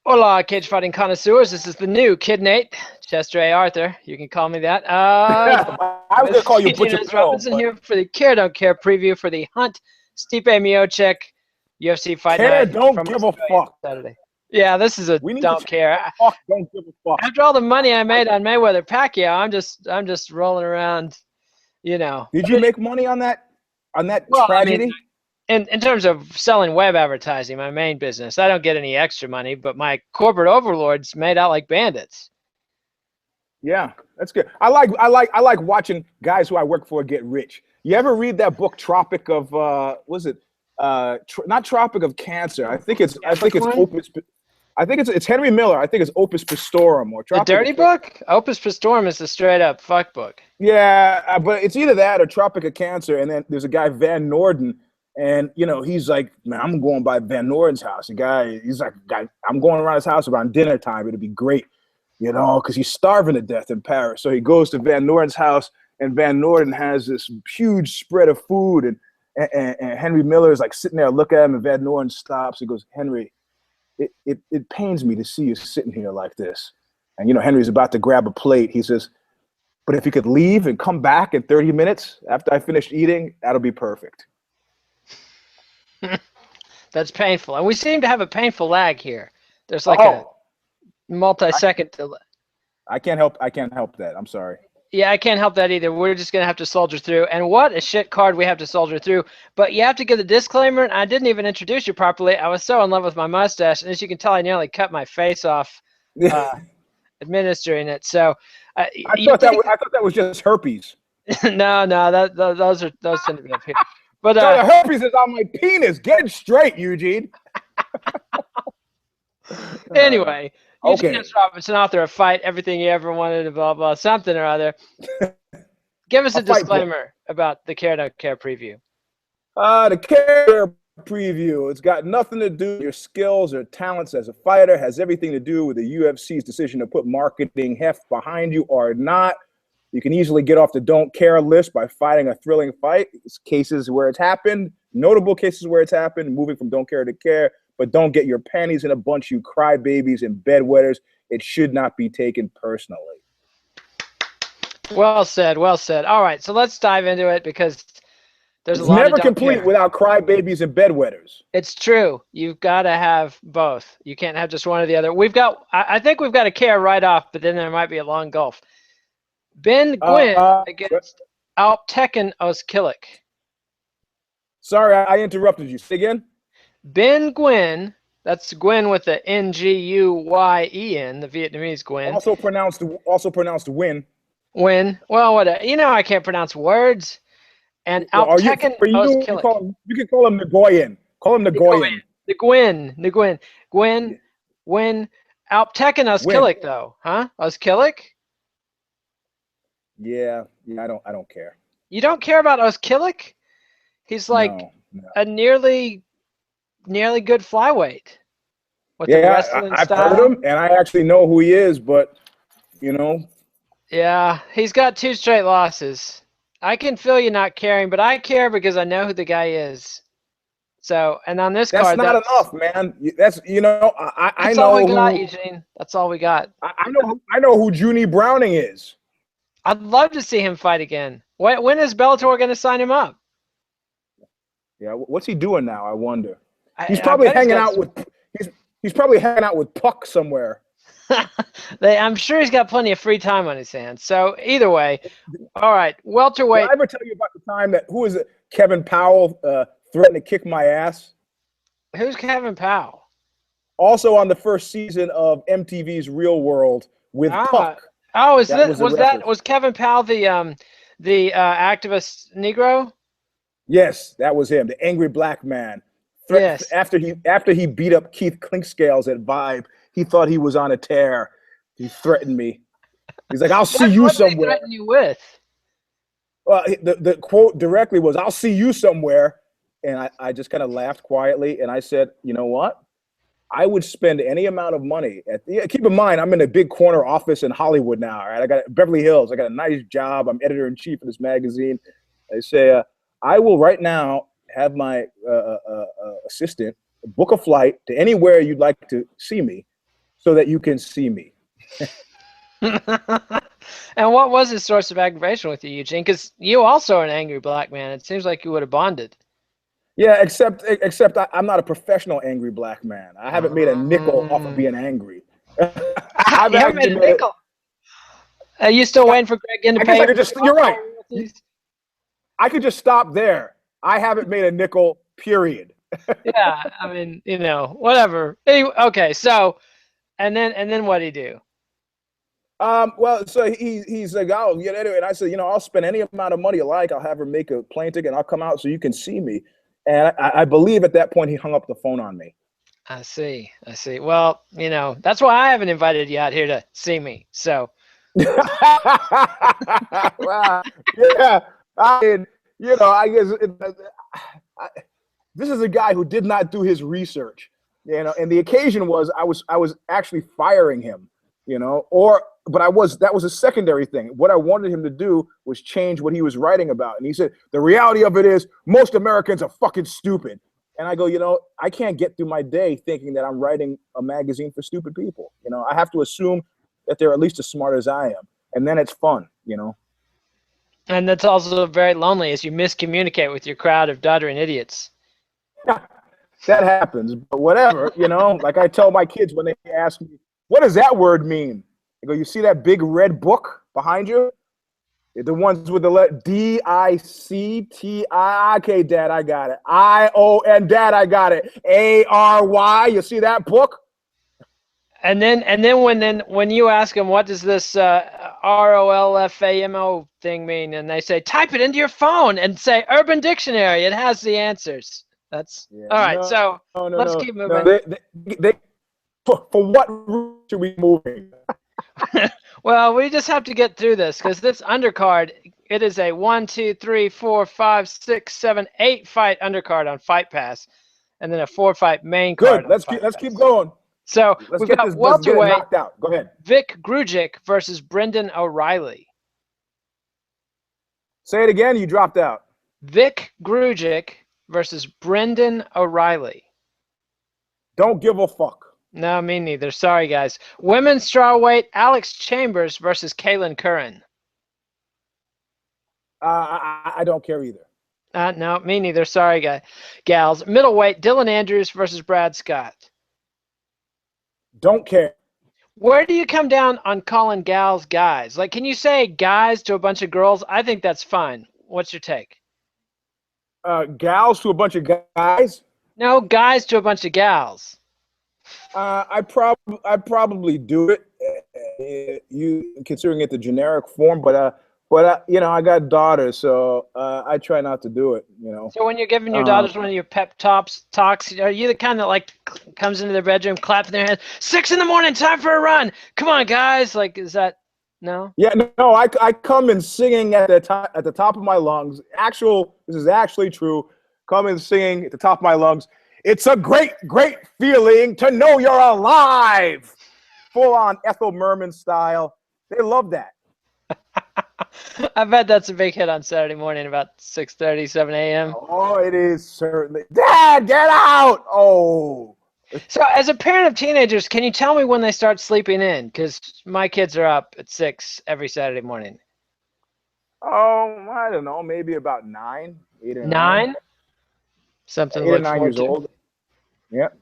Hola, cage fighting connoisseurs. This is the new Kid Nate, Chester A. Arthur. You can call me that. I was going to call you Butcher Bill. Robinson here for the Care Don't Care preview for the Hunt Stipe Miocic UFC fight night. Don't give a fuck. Saturday. Yeah, this is a don't care. Don't give a fuck. After all the money I made on Mayweather Pacquiao, I'm just rolling around, you know. Did you make money on that tragedy? I mean, in terms of selling web advertising, my main business, I don't get any extra money, but my corporate overlords made out like bandits. Yeah, that's good. I like watching guys who I work for get rich. You ever read that book Tropic of not Tropic of Cancer? I think it's Opus. I think it's Henry Miller. I think it's Opus Pastorum or Tropic. The dirty book? Opus Pastorum is the straight up fuck book. Yeah, but it's either that or Tropic of Cancer. And then there's a guy, Van Norden, and he's like, man, I'm going by Van Norden's house. The guy, he's like, I'm going around his house around dinner time. It'll be great, because he's starving to death in Paris. So he goes to Van Norden's house, and Van Norden has this huge spread of food, and Henry Miller is like sitting there looking at him, and Van Norden stops. He goes, Henry, it pains me to see you sitting here like this. And Henry's about to grab a plate. He says, but if you could leave and come back in 30 minutes after I finished eating, that'll be perfect. That's painful. And we seem to have a painful lag here. There's like a multi-second delay. I can't help that. I'm sorry. Yeah, I can't help that either. We're just going to have to soldier through. And what a shit card we have to soldier through. But you have to give the disclaimer, and I didn't even introduce you properly. I was so in love with my mustache, and as you can tell, I nearly cut my face off administering it. So I thought that was just herpes. No, those tend to be up here. But the herpes is on my penis. Get it straight, Eugene. Anyway. Okay. Robinson, author of Fight, Everything You Ever Wanted, blah, blah, something or other. Give us a disclaimer about the Care Don't Care preview. The Care preview, it's got nothing to do with your skills or talents as a fighter. It has everything to do with the UFC's decision to put marketing heft behind you or not. You can easily get off the don't care list by fighting a thrilling fight. It's cases where it's happened, notable cases where it's happened, moving from don't care to care. But don't get your panties in a bunch, you crybabies and bedwetters. It should not be taken personally. Well said, well said. All right, so let's dive into it because there's a lot never complete without crybabies and bedwetters. It's true. You've got to have both. You can't have just one or the other. I think we've got a care right off, but then there might be a long gulf. Ben Gwynn against Alptekin Oskilic. Sorry, I interrupted you. Say again? Ben Gwynn, that's Gwyn with the Nguyen, the Vietnamese Gwyn. Also pronounced Win. Win. Well, what? I can't pronounce words. And Alptekin Oskilic. You can call him Nguyen. Call him Nguyen. The Gwyn. Gwyn. Alptekin Oskilic, though, huh? Oskilic? Yeah. I don't care. You don't care about Oskilic? He's like a nearly good flyweight. I've heard him, and I actually know who he is, but, Yeah, he's got 2 straight losses. I can feel you not caring, but I care because I know who the guy is. So, and on this card, that's not enough, man. That's I that's know all we got, Eugene. That's all we got. I know who Junie Browning is. I'd love to see him fight again. When is Bellator going to sign him up? Yeah, what's he doing now? I wonder. He's probably hanging out with. He's probably hanging out with Puck somewhere. I'm sure he's got plenty of free time on his hands. So either way, all right, welterweight. Did I ever tell you about the time that Kevin Powell threatened to kick my ass? Who's Kevin Powell? Also on the first season of MTV's Real World with Puck. Oh, was Kevin Powell the activist Negro? Yes, that was him, the angry black man. Yes. After he beat up Keith Clinkscales at Vibe, he thought he was on a tear. He threatened me. He's like, "I'll see you somewhere." What did he threaten you with? Well, the quote directly was, "I'll see you somewhere," and I just kind of laughed quietly, and I said, "You know what? I would spend any amount of money keep in mind, I'm in a big corner office in Hollywood now. All right, I got Beverly Hills. I got a nice job. I'm editor-in-chief of this magazine." I say, I will right now have my assistant book a flight to anywhere you'd like to see me, so that you can see me. And what was his source of aggravation with you, Eugene? Because you also are an angry black man. It seems like you would have bonded. Yeah, except I'm not a professional angry black man. I haven't made a nickel off of being angry. You haven't made a nickel. Are you still waiting for Greg in to pay? You're right. I could just stop there. I haven't made a nickel, period. Yeah, I mean, whatever. Anyway, okay, so, and then what'd he do? Well, so he's like, oh, yeah, anyway. And I said, I'll spend any amount of money you like. I'll have her make a plane ticket and I'll come out so you can see me. And I believe at that point he hung up the phone on me. I see. Well, that's why I haven't invited you out here to see me. So. Well, yeah. I mean, I guess this is a guy who did not do his research, and the occasion was I was actually firing him, but that was a secondary thing. What I wanted him to do was change what he was writing about. And he said, the reality of it is most Americans are fucking stupid. And I go, I can't get through my day thinking that I'm writing a magazine for stupid people. I have to assume that they're at least as smart as I am. And then it's fun, And that's also very lonely as you miscommunicate with your crowd of doddering idiots. That happens, but whatever, like I tell my kids when they ask me, what does that word mean? I go, you see that big red book behind you? The ones with the letter D-I-C-T-I. Okay, Dad, I got it. I-O-N, Dad, I got it. A-R-Y, you see that book? And then when you ask them, what does this ROLFAMO thing mean? And they say, type it into your phone and say Urban Dictionary. It has the answers. That's all right. Let's keep moving. For what route should we moving? Well, we just have to get through this because this undercard, it is a 1, 2, 3, 4, 5, 6, 7, 8 fight undercard on Fight Pass, and then a 4-fight main card. Good. Let's keep going. So we've got welterweight knocked out. Go ahead. Vic Grujic versus Brendan O'Reilly. Say it again. You dropped out. Vic Grujic versus Brendan O'Reilly. Don't give a fuck. No, me neither. Sorry, guys. Women's strawweight Alex Chambers versus Caitlyn Curran. I don't care either. No, me neither. Sorry, gals. Middleweight Dylan Andrews versus Brad Scott. Don't care. Where do you come down on calling gals guys? Like, can you say guys to a bunch of girls? I think that's fine. What's your take? Gals to a bunch of guys? No, guys to a bunch of gals. I probably do it. You considering it the generic form, but I got daughters, so I try not to do it. So when you're giving your daughters one of your pep talks, are you the kind that like comes into their bedroom, clapping their hands, 6 a.m, time for a run? Come on, guys! Like, is that no? Yeah, no. I come in singing at the top of my lungs. This is actually true. Come in singing at the top of my lungs. It's a great, great feeling to know you're alive. Full on Ethel Merman style. They love that. I bet that's a big hit on Saturday morning about 6:30, 7 a.m. Oh, it is certainly. Dad, get out! Oh. So as a parent of teenagers, can you tell me when they start sleeping in? Because my kids are up at 6 every Saturday morning. Oh, I don't know. Maybe about 9, 8 or 9? Something 8 or 9 years old. Yep.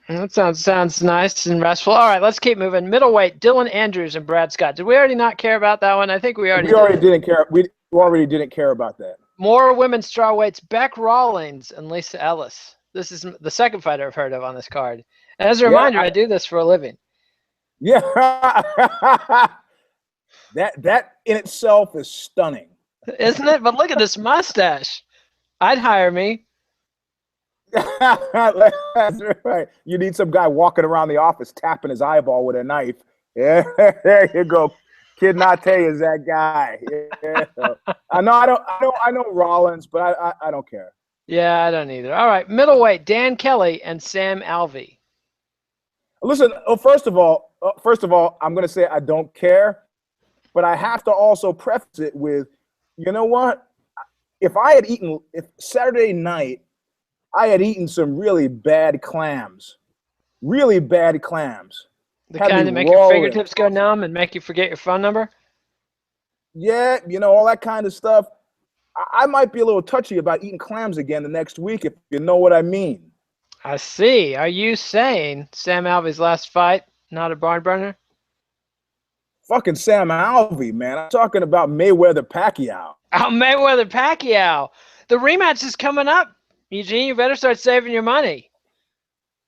That sounds nice and restful. All right, let's keep moving. Middleweight, Dylan Andrews and Brad Scott. Did we already not care about that one? I think we already didn't care. We already didn't care about that. More women's strawweights, Beck Rawlings and Lisa Ellis. This is the second fighter I've heard of on this card. And as a reminder, I do this for a living. Yeah. that in itself is stunning. Isn't it? But look at this mustache. I'd hire me. That's right. You need some guy walking around the office tapping his eyeball with a knife. Yeah, there you go. Kid Nate is that guy. Yeah. I know Rollins, but I don't care. Yeah, I don't either. All right, middleweight, Dan Kelly and Sam Alvey. Listen, first of all, I'm going to say I don't care, but I have to also preface it with, you know what? If Saturday night I had eaten some really bad clams, The Had kind me that make your rolling. fingertips go numb and make you forget your phone number? Yeah, all that kind of stuff. I might be a little touchy about eating clams again the next week, if you know what I mean. I see. Are you saying Sam Alvey's last fight, not a barn burner? Fucking Sam Alvey, man. I'm talking about Mayweather Pacquiao. Oh, Mayweather Pacquiao. The rematch is coming up. Eugene, you better start saving your money.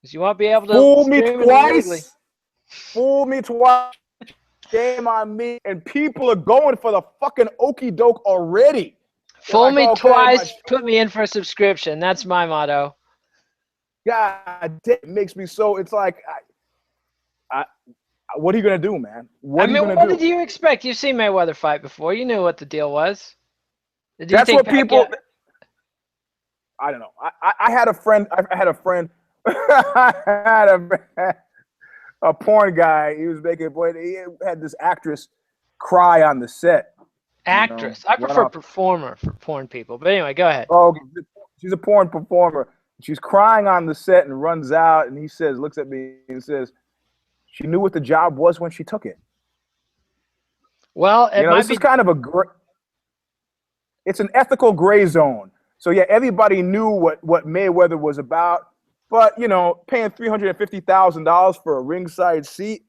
Because you won't be able to Fool me stream it illegally. twice. Fool me twice. Shame on me. And people are going for the fucking okie doke already. Fool like, me okay, twice, put me in for a subscription. That's my motto. God damn, it makes me so. It's like, what are you gonna do, man? What are you gonna do? What did you expect? You've seen Mayweather fight before. You knew what the deal was. That's what people. I don't know. I had a friend. I had a friend. I had a porn guy. He was making. Boy, he had this actress cry on the set. Actress. I prefer performer for porn people. But anyway, go ahead. Oh, she's a porn performer. She's crying on the set and runs out. And he says, looks at me and says, she knew what the job was when she took it. Well, this is kind of it's an ethical gray zone. So yeah, everybody knew what Mayweather was about, but paying $350,000 for a ringside seat,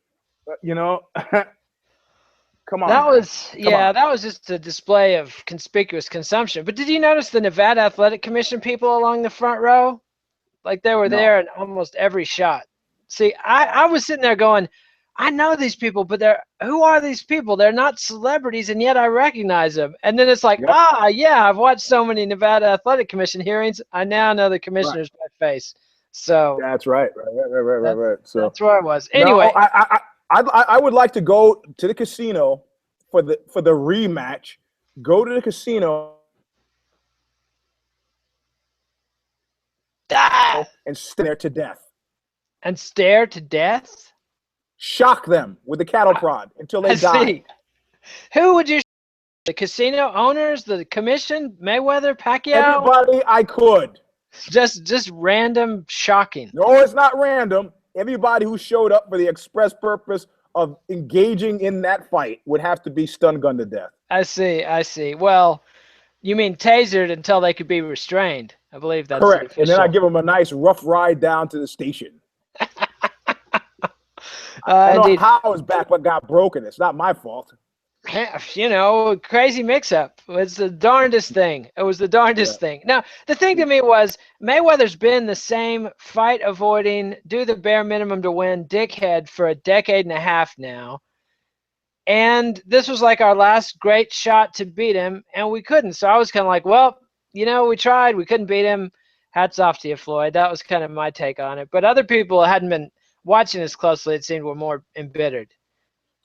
come on. That was just a display of conspicuous consumption. But did you notice the Nevada Athletic Commission people along the front row? Like they were there in almost every shot. See, I was sitting there going, I know these people, but who are these people? They're not celebrities, and yet I recognize them. And then it's like, yeah, I've watched so many Nevada Athletic Commission hearings. I now know the commissioners by face. So that's right. So that's where I was. Anyway, no, I would like to go to the casino for the rematch. Go to the casino and stare to death. And stare to death? Shock them with the cattle prod until they die. See. Who would you? The casino owners, the commission, Mayweather, Pacquiao? Everybody I could. Just random shocking. No, it's not random. Everybody who showed up for the express purpose of engaging in that fight would have to be stun gunned to death. I see. Well, you mean tasered until they could be restrained. I believe that's correct. And then I give them a nice rough ride down to the station. I know how his back got broken. It's not my fault. Crazy mix-up. It's the darndest thing. It was the darndest thing. Now, the thing to me was Mayweather's been the same fight-avoiding, do the bare minimum to win dickhead for a decade and a half now. And this was like our last great shot to beat him, and we couldn't. So I was kind of like, well, we tried. We couldn't beat him. Hats off to you, Floyd. That was kind of my take on it. But other people hadn't been watching this closely, it seemed, were more embittered.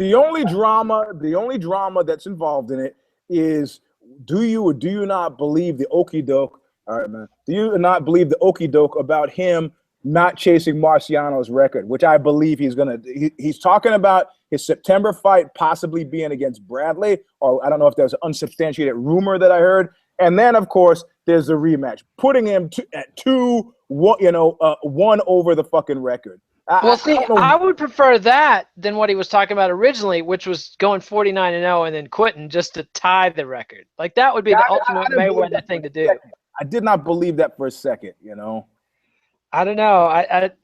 The only drama that's involved in it is, do you or do you not believe the okie doke? All right, man. Do you not believe the okie doke about him not chasing Marciano's record, which I believe he's talking about his September fight possibly being against Bradley, or I don't know if there's an unsubstantiated rumor that I heard. And then, of course, there's the rematch, putting him at 1 over the fucking record. I would prefer that than what he was talking about originally, which was going 49-0 and then quitting just to tie the record. Like that would be the ultimate Mayweather thing to do. I did not believe that for a second, I don't know.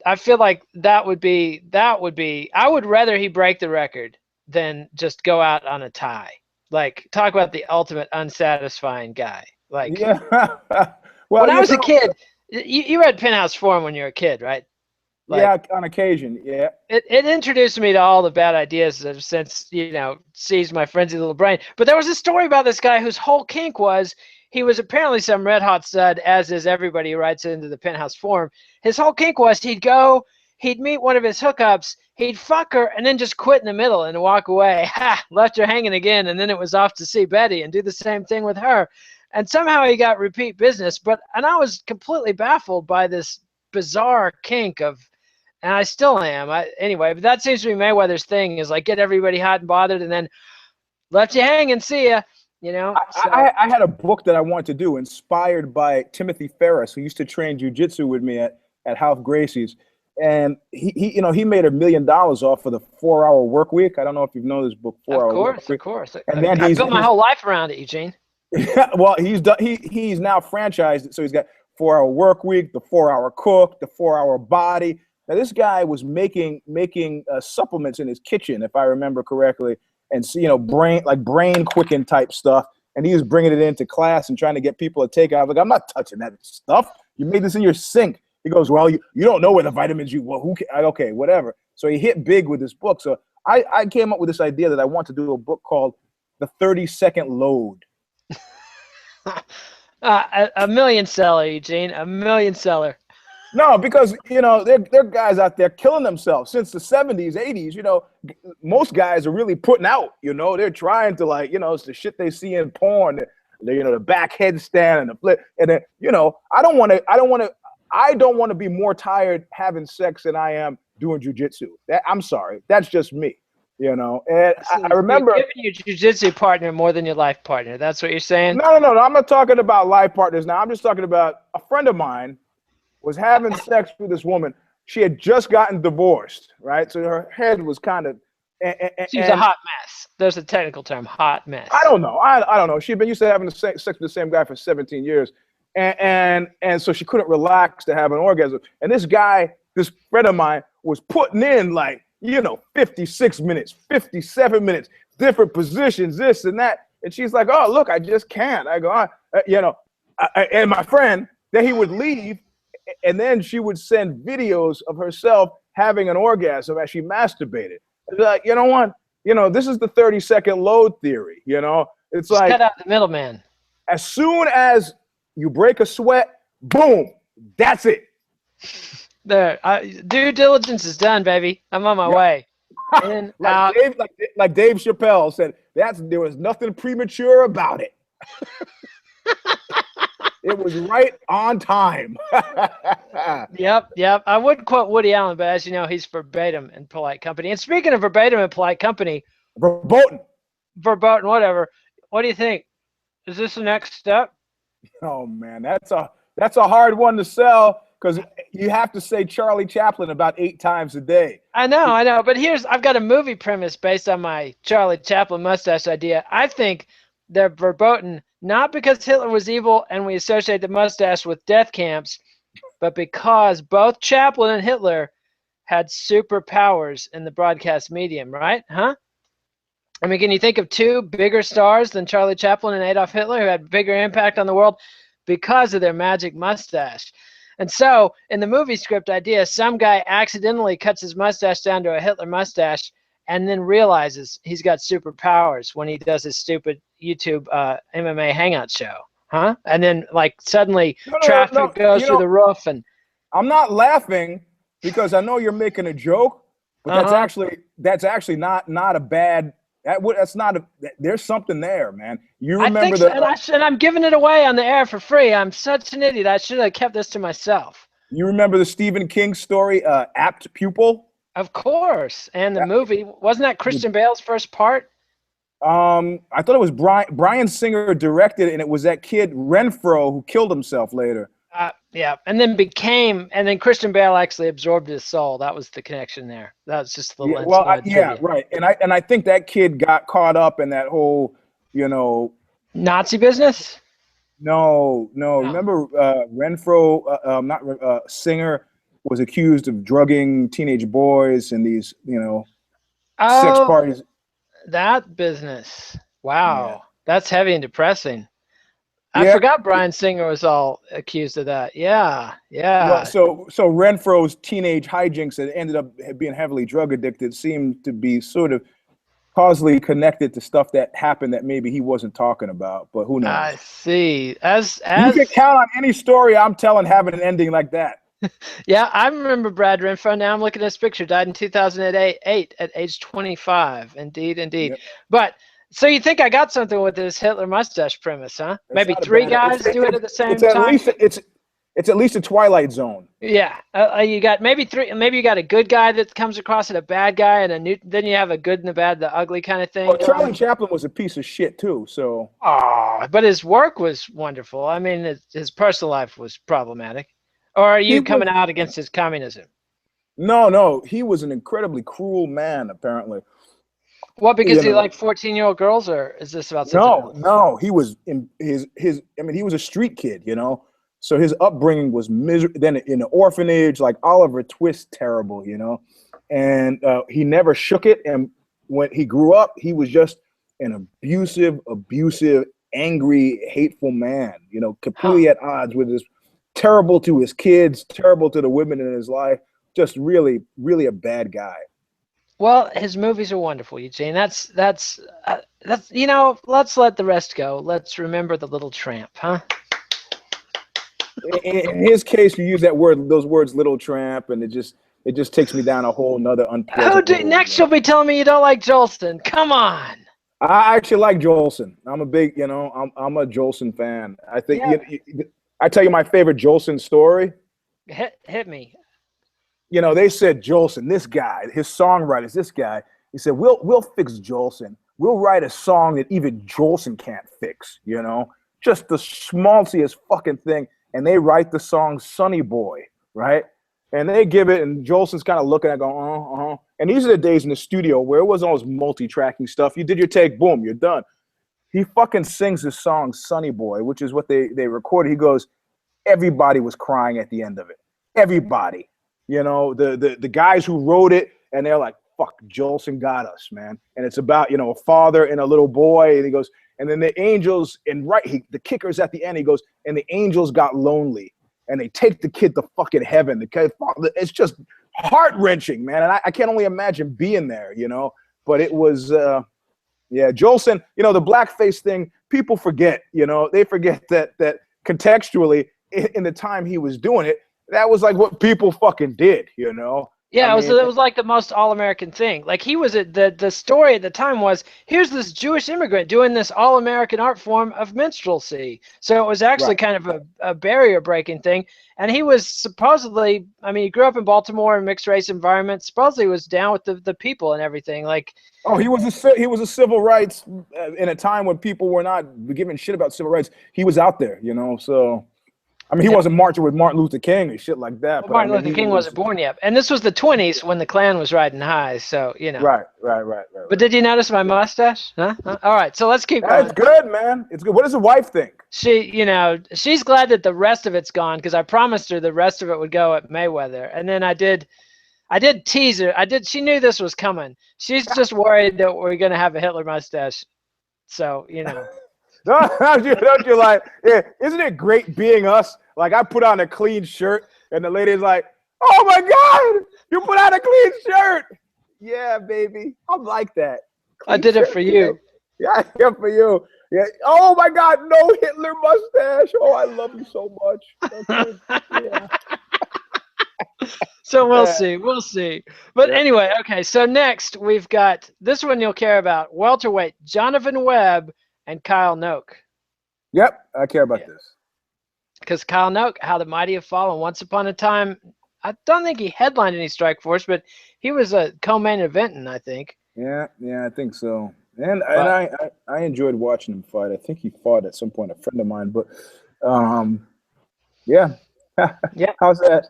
I feel like that would be. I would rather he break the record than just go out on a tie. Like talk about the ultimate unsatisfying guy. Like when I was a kid, you read Penthouse Forum when you were a kid, right? On occasion, yeah. It introduced me to all the bad ideas that have since, seized my frenzied little brain. But there was a story about this guy whose whole kink was he was apparently some red hot stud, as is everybody who writes into the Penthouse Forum. His whole kink was he'd meet one of his hookups, he'd fuck her, and then just quit in the middle and walk away. Left her hanging again, and then it was off to see Betty and do the same thing with her. And somehow he got repeat business. And I was completely baffled by this bizarre kink of. And I still am. Anyway, but that seems to be Mayweather's thing, is like get everybody hot and bothered and then left you hanging, see ya, I had a book that I wanted to do inspired by Timothy Ferris, who used to train jiu-jitsu with me at Half Gracie's. and he made $1 million off of the 4-hour work week. I don't know if you've known this book, 4-Hour Work Week. Of course. And then I built my whole life around it, Eugene. Well, he's now franchised, so he's got 4-Hour Work Week, the 4-Hour Cook, the 4-Hour Body. Now this guy was making supplements in his kitchen, if I remember correctly, and brain quicken type stuff. And he was bringing it into class and trying to get people to take it. I was like, I'm not touching that stuff. You made this in your sink. He goes, well, you don't know where the vitamins okay, whatever. So he hit big with this book. So I came up with this idea that I want to do a book called The 30-Second Load. A million seller, Eugene, a million seller. No, because, there are guys out there killing themselves since the 70s, 80s. Most guys are really putting out, they're trying to it's the shit they see in porn, the back headstand and the flip. And then, I don't want to be more tired having sex than I am doing jujitsu. I'm sorry. That's just me, And I remember you're giving your jiu-jitsu partner more than your life partner. That's what you're saying? No. I'm not talking about life partners now. I'm just talking about a friend of mine was having sex with this woman. She had just gotten divorced, right? So her head was kind of. She's a hot mess. There's a technical term, hot mess. I don't know. I don't know. She'd been used to having sex with the same guy for 17 years. And so she couldn't relax to have an orgasm. And this friend of mine was putting in 56 minutes, 57 minutes, different positions, this and that. And she's like, oh, look, I just can't. I go, and my friend, then he would leave. And then she would send videos of herself having an orgasm as she masturbated. It's like, you know what? This is the 30-second load theory. It's just like cut out the middleman. As soon as you break a sweat, boom, that's it. There, due diligence is done, baby. I'm on my way. In, out. Like Dave Chappelle said, there was nothing premature about it. It was right on time. Yep. I would quote Woody Allen, but as you know, he's verbatim in Polite Company. And speaking of verbatim in Polite Company, verboten, whatever. What do you think? Is this the next step? Oh man, that's a hard one to sell because you have to say Charlie Chaplin about 8 times a day. I know. But I've got a movie premise based on my Charlie Chaplin mustache idea. I think they're verboten, not because Hitler was evil and we associate the mustache with death camps, but because both Chaplin and Hitler had superpowers in the broadcast medium, right? Huh? I mean, can you think of 2 bigger stars than Charlie Chaplin and Adolf Hitler who had bigger impact on the world because of their magic mustache? And so in the movie script idea, some guy accidentally cuts his mustache down to a Hitler mustache and then realizes he's got superpowers when he does his stupid YouTube MMA hangout show. Huh? And then suddenly traffic goes through the roof. And I'm not laughing because I know you're making a joke, but that's actually not a bad. That's not a. There's something there, man. You remember and I'm giving it away on the air for free. I'm such an idiot. I should have kept this to myself. You remember the Stephen King story, Apt Pupil? Of course. And the movie, wasn't that Christian Bale's first part? I thought it was Bryan Singer directed, and it was that kid Renfro who killed himself later. Yeah, and then Christian Bale actually absorbed his soul. That was the connection there. That was just the lens. Well, right. And I think that kid got caught up in that whole, Nazi business. No. Remember, Renfro, Singer was accused of drugging teenage boys in these, sex parties. That business. Wow, yeah. That's heavy and depressing. I forgot Bryan Singer was all accused of that. Yeah. Well, so Renfro's teenage hijinks that ended up being heavily drug addicted seemed to be sort of causally connected to stuff that happened that maybe he wasn't talking about. But who knows? I see. As you can count on any story I'm telling having an ending like that. Yeah, I remember Brad Renfro. Now I'm looking at his picture. Died in 2008 at age 25. Indeed. Yep. But so you think I got something with this Hitler mustache premise, huh? Maybe 3 guys do it at the same time. It's at least a Twilight Zone. Yeah, you got maybe 3. Maybe you got a good guy that comes across and a bad guy, and then you have a good and a bad, the ugly kind of thing. Well, Charlie Chaplin was a piece of shit too. So. But his work was wonderful. I mean, his personal life was problematic. Or are you coming out against his communism? No, he was an incredibly cruel man, apparently. What, because You he know, liked 14-year-old girls, or is this about something no, else? no, he was in his. I mean, he was a street kid, you know. So his upbringing was miserable. Then in the orphanage, like Oliver Twist, terrible, you know. And he never shook it. And when he grew up, he was just an abusive, angry, hateful man. You know, Huh. completely at odds with his. Terrible to his kids, terrible to the women in his life. Just really, really a bad guy. Well, his movies are wonderful, Eugene. That's let's let the rest go. Let's remember the Little Tramp, huh? In his case, you use those words, little tramp, and it just takes me down a whole nother unpleasant road. Next you'll be telling me you don't like Jolston. Come on. I actually like Jolson. I'm a big, I'm a Jolson fan. I think Yeah. I tell you my favorite Jolson story. Hit me. They said Jolson, this guy, his songwriters, this guy. He said, "We'll fix Jolson. We'll write a song that even Jolson can't fix." Just the schmaltziest fucking thing. And they write the song "Sonny Boy," right? And they give it, and Jolson's kind of looking at, going, And these are the days in the studio where it wasn't all this multi-tracking stuff. You did your take, boom, you're done. He fucking sings this song "Sonny Boy," which is what they recorded. He goes, everybody was crying at the end of it. Everybody. The guys who wrote it, and they're like, fuck, Jolson got us, man. And it's about, a father and a little boy. And he goes, and then the angels, the kicker's at the end, he goes, and the angels got lonely. And they take the kid to fucking heaven. It's just heart-wrenching, man. And I can't only imagine being there, But it was, Jolson, the blackface thing, people forget, they forget that contextually, in the time he was doing it, that was like what people fucking did, Yeah, I it was like the most all-American thing. Like the story at the time was, here's this Jewish immigrant doing this all-American art form of minstrelsy. So it was actually kind of a barrier-breaking thing. And he was supposedly, he grew up in Baltimore in a mixed race environment. Supposedly was down with the people and everything. Like, he was a civil rights in a time when people were not giving shit about civil rights. He was out there, So. He wasn't marching with Martin Luther King and shit like that. Well, Martin Luther King wasn't born yet. And this was the 20s when the Klan was riding high, so, Right. But did you notice my mustache? Huh? All right, so let's keep going. It's good, man. It's good. What does the wife think? She's glad that the rest of it's gone, because I promised her the rest of it would go at Mayweather. And then I did tease her. She knew this was coming. She's just worried that we're going to have a Hitler mustache. So, Don't you like, yeah, isn't it great being us? Like, I put on a clean shirt and the lady's like, "Oh my God, you put on a clean shirt." Yeah, baby. I'm like that. I did it for you. Yeah, for you. Yeah. Oh my God, no Hitler mustache. Oh, I love you so much. Yeah. So we'll see. We'll see. But anyway, okay. So next we've got this one you'll care about. Welterweight, Jonathan Webb and Kyle Noke. Yep, I care about this. Because Kyle Noke, How the Mighty Have Fallen. Once upon a time, I don't think he headlined any Strikeforce, but he was a co-main eventing, I think. Yeah, I think so. And I enjoyed watching him fight. I think he fought at some point a friend of mine, but yeah. How's that?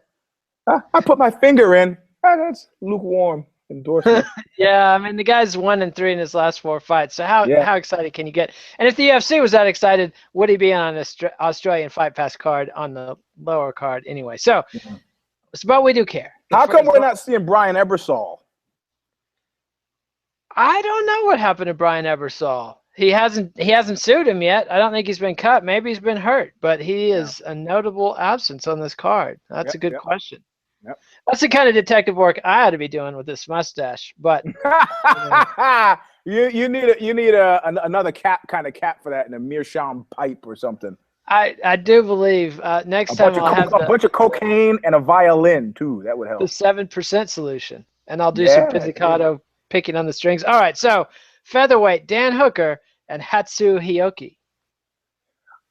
I put my finger in. That's lukewarm endorsement. Yeah, the guy's 1-3 in his last 4 fights. So how excited can you get? And if the UFC was that excited, would he be on an Australian Fight Pass card on the lower card anyway? So, but we do care. How come we're not seeing Brian Ebersol? I don't know what happened to Brian Ebersol. He hasn't sued him yet. I don't think he's been cut. Maybe he's been hurt, but he is a notable absence on this card. That's a good question. Yep. That's the kind of detective work I ought to be doing with this mustache. But you need another kind of cap for that, and a meerschaum pipe or something. I do believe next time I'll have a bunch of cocaine and a violin too. That would help. The 7% solution, and I'll do some pizzicato picking on the strings. All right, so featherweight, Dan Hooker and Hatsu Hioki.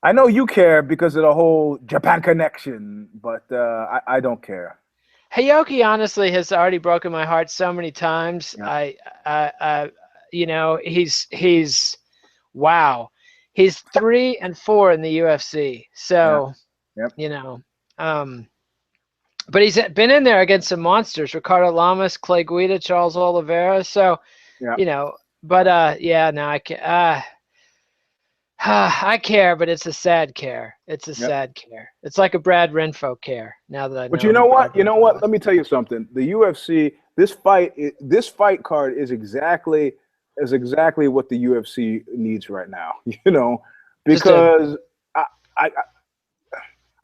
I know you care because of the whole Japan connection, but I don't care. Hioki honestly has already broken my heart so many times. Yeah. He's wow. He's 3-4 in the UFC. So, But he's been in there against some monsters: Ricardo Lamas, Clay Guida, Charles Oliveira. So, Yeah. you know, but yeah, no, I can't. I care, but it's a sad care. It's a sad care. It's like a Brad Renfro care. Now that I know. But you know what? You know what? Let me tell you something. The UFC, this fight card is exactly what the UFC needs right now. You know, because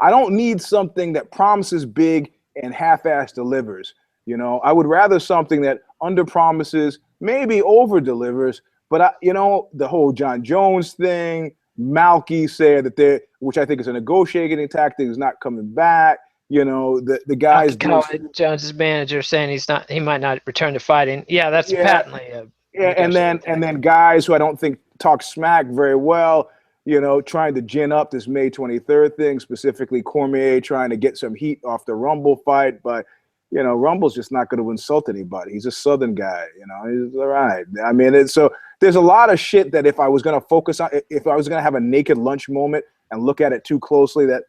I don't need something that promises big and half-ass delivers. You know, I would rather something that under promises, maybe over delivers. But you know, the whole John Jones thing, Malky said that which I think is a negotiating tactic, is not coming back. You know, the guys. Jones's manager saying he might not return to fighting. Yeah, that's patently a. Yeah, and then guys who I don't think talk smack very well. You know, trying to gin up this May 23rd thing, specifically Cormier trying to get some heat off the Rumble fight, but. You know, Rumble's just not going to insult anybody. He's a Southern guy. You know, he's all right. I mean, so there's a lot of shit that if I was going to focus on, if I was going to have a naked lunch moment and look at it too closely, that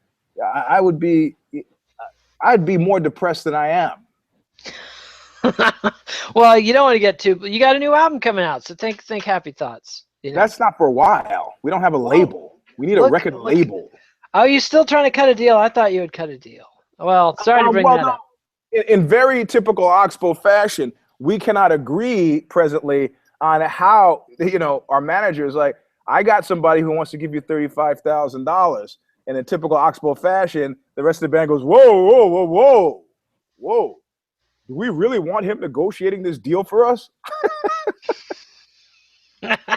I'd be more depressed than I am. Well, you don't want to get too. You got a new album coming out, so think happy thoughts. You know? That's not for a while. We don't have a label. We need a record label. Oh, you still trying to cut a deal? I thought you would cut a deal. Well, sorry to bring that up. In very typical Oxbow fashion, we cannot agree presently on how, you know, our manager is like, I got somebody who wants to give you $35,000. And in typical Oxbow fashion, the rest of the band goes, whoa, whoa, whoa, whoa, whoa. Do we really want him negotiating this deal for us?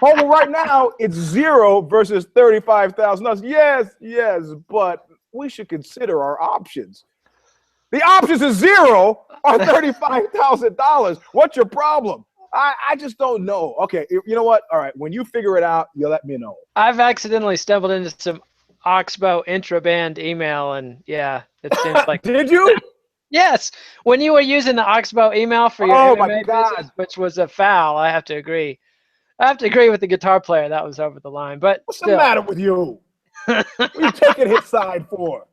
Well, right now, it's 0 versus $35,000. Yes, but we should consider our options. The options is 0 or $35,000. What's your problem? I just don't know. Okay, you know what? All right, when you figure it out, you'll let me know. I've accidentally stumbled into some Oxbow intra-band email, and yeah, it seems like. Did you? Yes. When you were using the Oxbow email for your MMA business, which was a foul, I have to agree. I have to agree with the guitar player. That was over the line. But what's the matter with you? What are you taking his side for?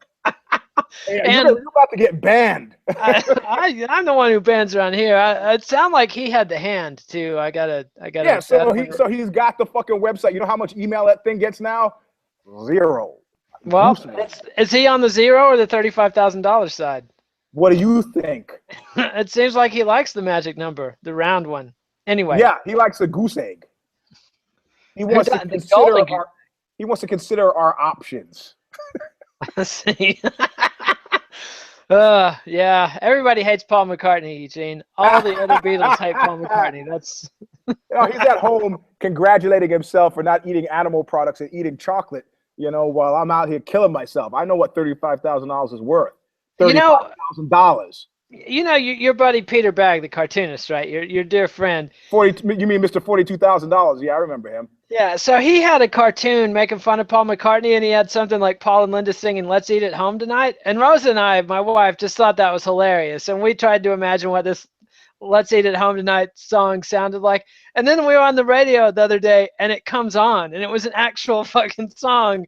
Hey, you're about to get banned. I'm the one who bans around here. It sounded like he had the hand too. I gotta. Yeah, so he's got the fucking website. You know how much email that thing gets now? 0. Well, is he on the 0 or the $35,000 side? What do you think? It seems like he likes the magic number, the round one. Anyway. Yeah, he likes the goose egg. He wants to consider our options. See. Yeah, everybody hates Paul McCartney, Eugene. All the other Beatles hate Paul McCartney. That's. You know, he's at home congratulating himself for not eating animal products and eating chocolate. You know, while I'm out here killing myself. I know what $35,000 is worth. $35,000. You know, your buddy Peter Bagg, the cartoonist, right? Your dear friend. You mean Mr. $42,000? Yeah, I remember him. Yeah, so he had a cartoon making fun of Paul McCartney, and he had something like Paul and Linda singing "Let's Eat at Home Tonight." And Rosa and I, my wife, just thought that was hilarious, and we tried to imagine what this "Let's Eat at Home Tonight" song sounded like. And then we were on the radio the other day, and it comes on, and it was an actual fucking song.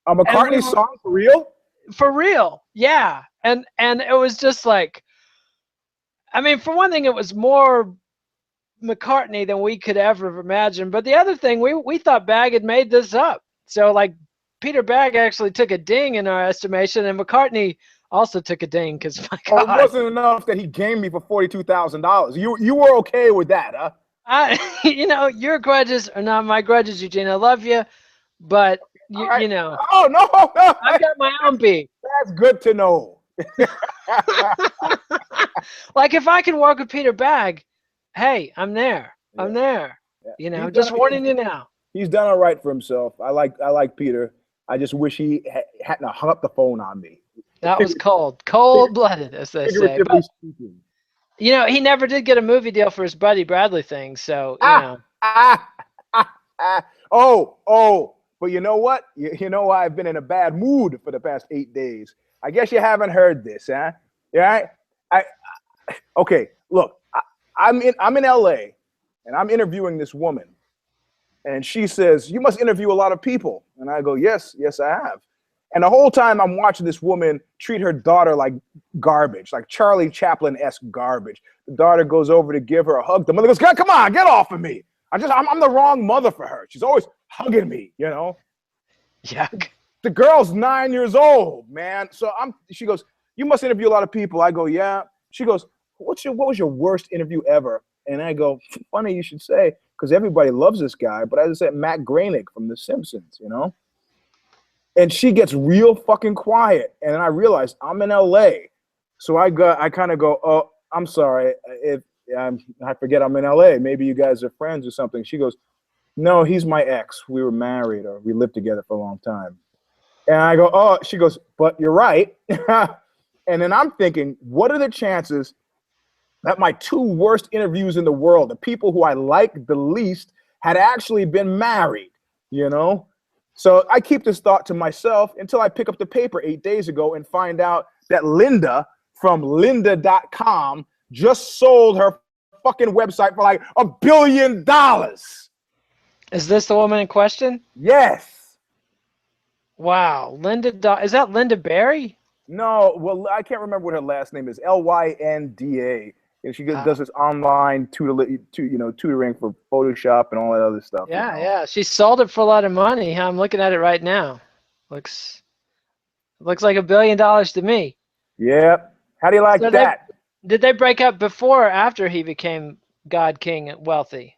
A McCartney song for real? For real, yeah. And it was just like, I mean, for one thing, it was more McCartney than we could ever imagine. But the other thing, we thought Bagg had made this up. So like Peter Bagg actually took a ding in our estimation, and McCartney also took a ding because my God. It wasn't enough that he gamed me for $42,000. You were okay with that, huh? You know, your grudges are not my grudges, Eugene. I love you, but you know. Oh no! I've got my own beef. That's good to know. Like if I can work with Peter Bagg, hey, I'm there. Yeah. I'm there. Yeah. You know, just warning you now. He's done all right for himself. I like Peter. I just wish he hadn't hung up the phone on me. That was cold-blooded, as they say. But, you know, he never did get a movie deal for his Buddy Bradley thing, so you know. But you know what? You know why I've been in a bad mood for the past 8 days. I guess you haven't heard this, huh? Yeah. Okay. Look, I'm in LA, and I'm interviewing this woman, and she says, "You must interview a lot of people." And I go, "Yes, I have." And the whole time I'm watching this woman treat her daughter like garbage, like Charlie Chaplin-esque garbage. The daughter goes over to give her a hug. The mother goes, "God, come on, get off of me." I'm the wrong mother for her. She's always hugging me, you know? Yuck. The girl's 9 years old, man. So she goes, "You must interview a lot of people." I go, "Yeah." She goes, what was your worst interview ever? And I go, "Funny you should say, because everybody loves this guy." But I just said Matt Groening from The Simpsons, you know? And she gets real fucking quiet. And then I realized I'm in LA. So I kind of go, "Oh, I'm sorry. I forget I'm in LA. Maybe you guys are friends or something." She goes, "No, he's my ex. We were married, or we lived together for a long time." And I go, "Oh," she goes, "But you're right." And then I'm thinking, what are the chances that my two worst interviews in the world, the people who I like the least, had actually been married, you know? So I keep this thought to myself until I pick up the paper 8 days ago and find out that Linda from lynda.com just sold her fucking website for like $1 billion. Is this the woman in question? Yes. Wow. Is that Linda Berry? No, well, I can't remember what her last name is. Lynda. And she does this online tutoring for Photoshop and all that other stuff. Yeah, you know? yeah. She sold it for a lot of money. I'm looking at it right now. Looks like $1 billion to me. Yep. How do you like that? Did they break up before or after he became God King and wealthy?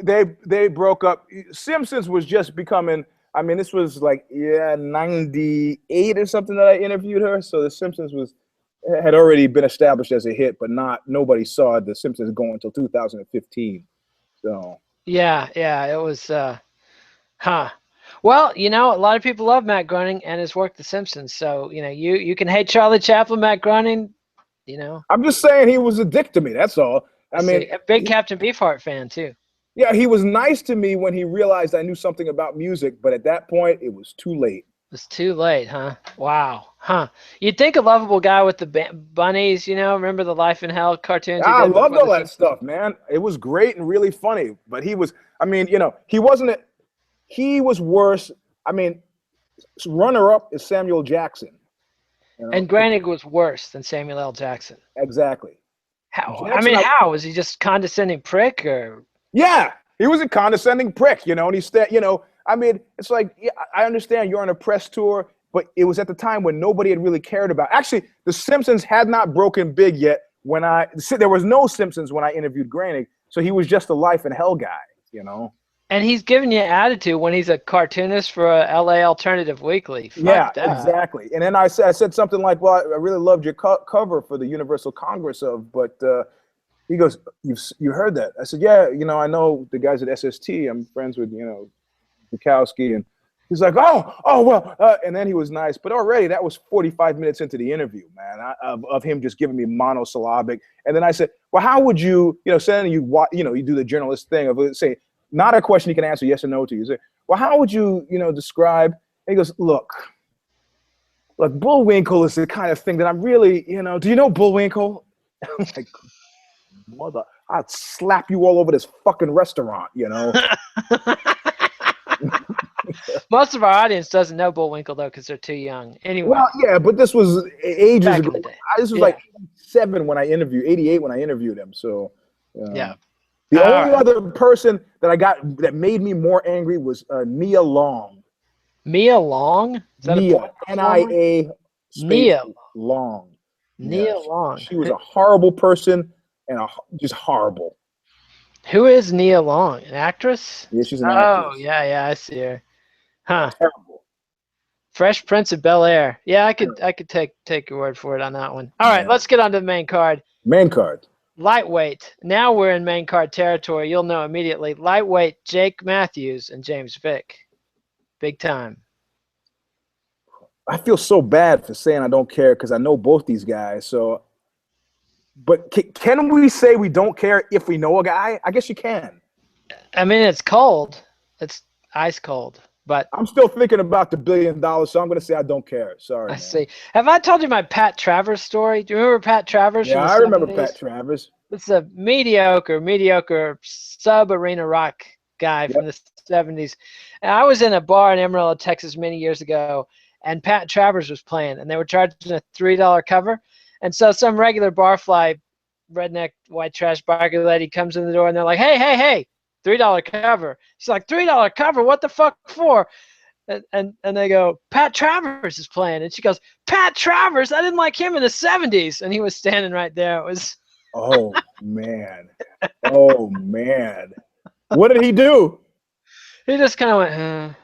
They broke up. Simpsons was just becoming. I mean, this was like 98 or something that I interviewed her. So The Simpsons had already been established as a hit, but nobody saw The Simpsons going until 2015. So Yeah, it was. Well, a lot of people love Matt Groening and his work, The Simpsons. So you can hate Charlie Chaplin, Matt Groening. I'm just saying he was a dick to me. That's all. I mean, a big Captain Beefheart fan too. Yeah, he was nice to me when he realized I knew something about music, but at that point, it was too late. It's too late, huh? Wow, huh? You'd think a lovable guy with the bunnies, remember the Life in Hell cartoons? I loved all that stuff, man. It was great and really funny, but he was worse. I mean, runner-up is Samuel Jackson. And Groening was worse than Samuel L. Jackson. Exactly. How? How? Was he just condescending prick or? Yeah, he was a condescending prick, and he said, it's like, yeah, I understand you're on a press tour, but it was at the time when nobody had really cared about. Actually, The Simpsons had not broken big yet there was no Simpsons when I interviewed Groening, so he was just a Life in Hell guy, And he's giving you attitude when he's a cartoonist for a LA Alternative Weekly. Fuck that. Exactly. And then I said something like, "Well, I really loved your cover for the Universal Congress of," but he goes, "You heard that?" I said, "Yeah, I know the guys at SST. I'm friends with, Bukowski." And he's like, oh, well, and then he was nice. But already that was 45 minutes into the interview, man, of him just giving me monosyllabic. And then I said, "Well, how would you, saying you do the journalist thing of say, not a question you can answer yes or no to. You say, well, how would you, describe?" And he goes, look, Bullwinkle is the kind of thing that I'm really, do you know Bullwinkle? I'm like, mother, I'd slap you all over this fucking restaurant, Most of our audience doesn't know Bullwinkle, though, because they're too young. Anyway. Well, yeah, but this was ages Back ago. in the day. This was like 87 when I interviewed, 88 when I interviewed him. So, yeah. The only other person that made me more angry was Nia Long. Mia Long? Nia, Nia Long. Nia Long. She was a horrible person and just horrible. Who is Nia Long? An actress? Yeah, she's an actress. Oh, yeah, I see her. Huh. Terrible. Fresh Prince of Bel-Air. Yeah, I could take your word for it on that one. All right, let's get on to the main card. Main card. Lightweight. Now we're in main card territory. You'll know immediately. Lightweight, Jake Matthews and James Vick. Big time. I feel so bad for saying I don't care because I know both these guys. So, but can we say we don't care if we know a guy? I guess you can. I mean, it's cold. It's ice cold. But I'm still thinking about the $1 billion, so I'm going to say I don't care. Sorry. I see. Have I told you my Pat Travers story? Do you remember Pat Travers? Yeah, I remember Pat Travers. It's a mediocre sub-arena rock guy from the 70s. And I was in a bar in Amarillo, Texas many years ago, and Pat Travers was playing, and they were charging a $3 cover. And so some regular barfly, redneck, white trash biker lady comes in the door, and they're like, hey, $3 cover. She's like, $3 cover? What the fuck for? And they go, Pat Travers is playing. And she goes, Pat Travers? I didn't like him in the 70s. And he was standing right there. It was... Oh, man. Oh, man. What did he do? He just kind of went,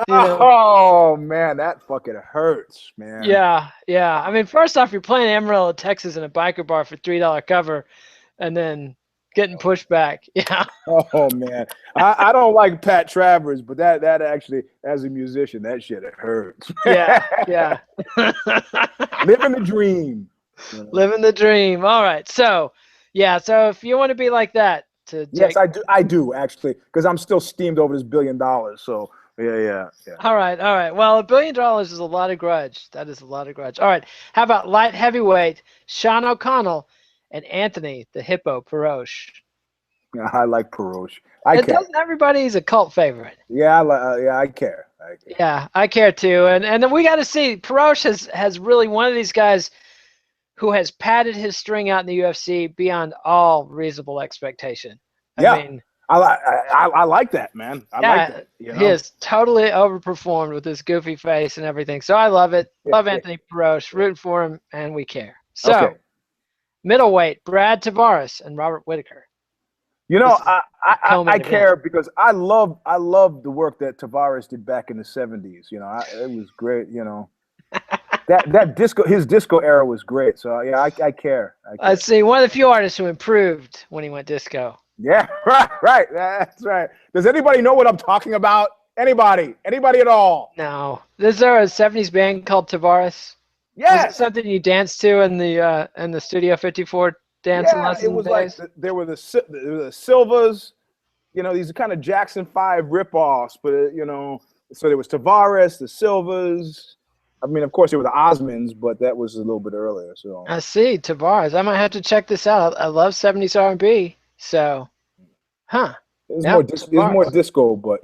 Oh, man, that fucking hurts, man. Yeah. I mean, first off, you're playing Amarillo, Texas in a biker bar for $3 cover, and then getting pushed back. Yeah. Oh, man. I don't like Pat Travers, but that actually, as a musician, that shit, it hurts. Yeah. Living the dream. Living the dream. All right. So if you want to be like that, yes, I do actually, because I'm still steamed over this $1 billion. So yeah. All right. Well, $1 billion is a lot of grudge. That is a lot of grudge. All right. How about light heavyweight Sean O'Connell and Anthony the Hippo Peroche? I like Peroche. Doesn't everybody's a cult favorite? Yeah, I care. Yeah, I care too. And then we got to see, Peroche has really one of these guys who has padded his string out in the UFC beyond all reasonable expectation. I mean, I like that, man. I like that. He has totally overperformed with his goofy face and everything. So I love it. Love Anthony Peroche. Rooting for him, and we care. So, middleweight, Brad Tavares and Robert Whittaker. I care because I love the work that Tavares did back in the 70s. It was great. That his disco era was great. So yeah, I care. Let's see, one of the few artists who improved when he went disco. Yeah, right. That's right. Does anybody know what I'm talking about? Anybody at all? No. Is there a 70s band called Tavares? Yeah. Was it something you danced to in the Studio 54 dancing lessons? It was days? like there were the Silvas, these are kind of Jackson 5 ripoffs, but so there was Tavares, the Silvas. I mean, of course, there were the Osmonds, but that was a little bit earlier. So I see, Tavares. I might have to check this out. I love 70s R&B. So, It's more disco, but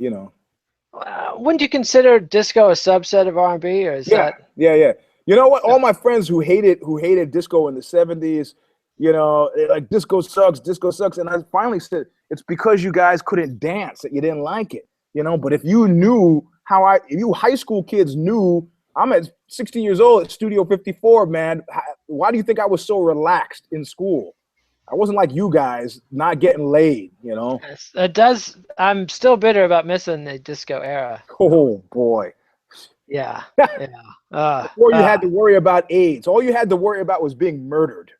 wouldn't you consider disco a subset of R&B, or is that? Yeah. You know what? All my friends who hated disco in the 70s, like disco sucks, and I finally said it's because you guys couldn't dance that you didn't like it, But if you knew if you high school kids knew. I'm at 16 years old at Studio 54, man. Why do you think I was so relaxed in school? I wasn't like you guys, not getting laid, Yes, it does. I'm still bitter about missing the disco era. Oh, boy. Yeah. Before you had to worry about AIDS. All you had to worry about was being murdered.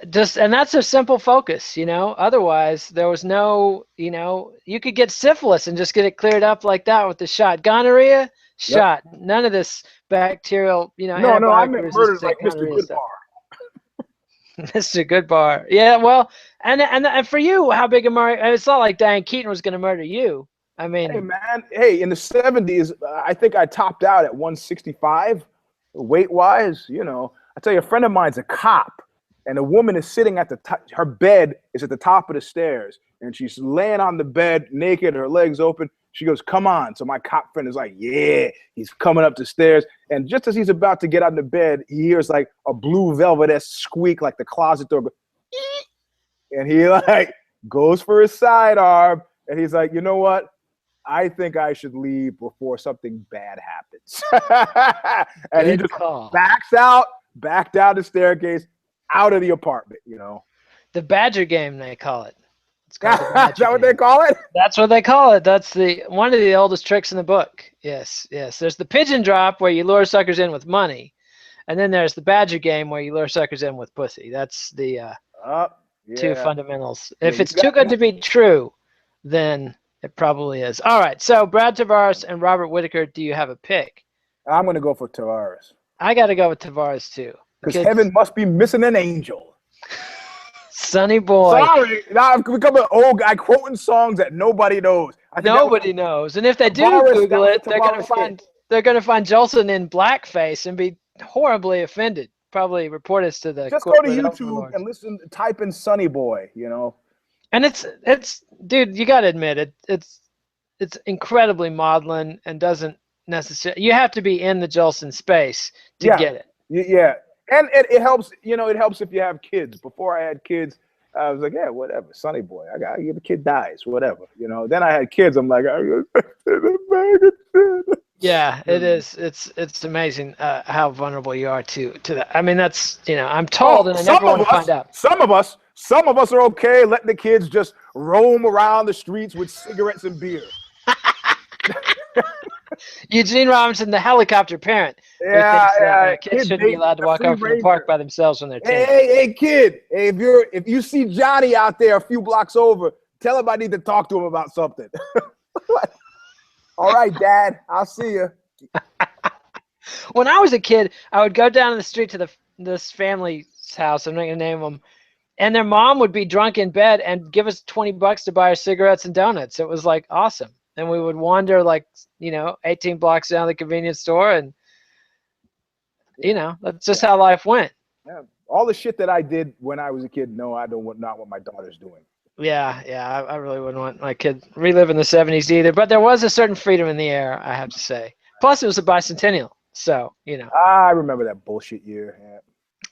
And that's a simple focus, Otherwise, there was no, you could get syphilis and just get it cleared up like that with the shot. Gonorrhea, shot. Yep. None of this bacterial, No, I meant murdered like Mr. Goodbar. Mr. Goodbar. Yeah, well, and for you, how big a Mario? It's not like Diane Keaton was going to murder you. I mean, hey man, in the 70s, I think I topped out at 165, weight wise. I tell you, a friend of mine's a cop, and a woman is sitting at the top. Her bed is at the top of the stairs, and she's laying on the bed naked, her legs open. She goes, "Come on." So my cop friend is like, "Yeah." He's coming up the stairs, and just as he's about to get out of the bed, he hears like a Blue Velvet-esque squeak, like the closet door, and he like goes for his sidearm, and he's like, "You know what? I think I should leave before something bad happens." And he just back down the staircase, out of the apartment. The Badger game, they call it. Is that what they call it? That's what they call it. That's one of the oldest tricks in the book. Yes. There's the pigeon drop where you lure suckers in with money, and then there's the Badger game where you lure suckers in with pussy. That's the two fundamentals. If it's too good to be true, then it probably is. All right. So Brad Tavares and Robert Whittaker. Do you have a pick? I'm going to go for Tavares. I got to go with Tavares too. Because heaven must be missing an angel. Sonny boy. Sorry, now I've become an old guy quoting songs that nobody knows. Nobody knows, and if they do Google it, they're gonna find Jolson in blackface and be horribly offended. Probably report us to the. Just go to YouTube and listen. Type in Sonny Boy. And it's dude, you gotta admit it's incredibly maudlin and doesn't necessarily. You have to be in the Jolson space to get it. Yeah, and it helps. It helps if you have kids. Before I had kids, I was like, yeah, whatever, Sonny boy. I got the kid dies, whatever. Then I had kids. I'm like, yeah, it is. It's amazing how vulnerable you are to that. I mean, that's I'm told, and I never want to find out. Some of us are okay letting the kids just roam around the streets with cigarettes and beer. Eugene Robinson, the helicopter parent. Yeah, kids shouldn't be allowed to walk over to the park by themselves when they're 10. Hey, kid! Hey, if you see Johnny out there a few blocks over, tell him I need to talk to him about something. All right, Dad, I'll see you. When I was a kid, I would go down the street to this family's house. I'm not gonna name them, and their mom would be drunk in bed and give us $20 to buy her cigarettes and donuts. It was like awesome. And we would wander 18 blocks down the convenience store, and that's just how life went. Yeah, all the shit that I did when I was a kid. No, I don't want not what my daughter's doing. Yeah, I really wouldn't want my kid reliving the 70s either. But there was a certain freedom in the air, I have to say. Plus, it was a bicentennial, so I remember that bullshit year.